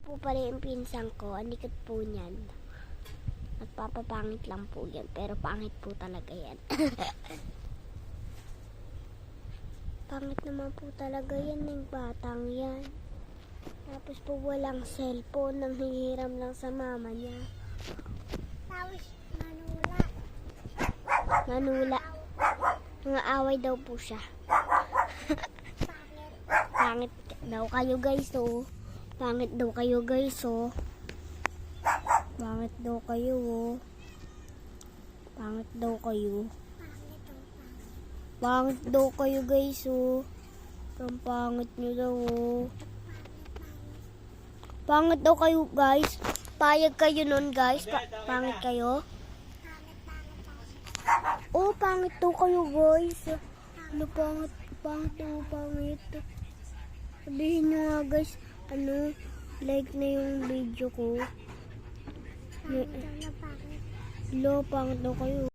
po pala yung pinsan ko. Ang likod po niyan. Nagpapapangit lang po yan. Pero pangit po talaga yan. Pangit naman po talaga yan ng batang yan. Tapos po walang cellphone. Nanghihiram lang sa mama niya. Tapos manula. Manula. Mga away daw po siya. Pangit. Pangit daw kayo guys oh. Pangit daw kayo guys oh. Pangit daw kayo oh. Pangit daw kayo. Pangit ang pangit. Pangit daw kayo guys oh. Ang pangit nyo daw oh. Pangit daw kayo guys. Payag kayo nun guys. Pangit kayo. Oh, pangit daw kayo guys. Ano pangit? Pangit daw, pangit. Sabihin nyo nga guys, ano, like na yung video ko. Pangit ang pangit. Lo, pangit daw kayo.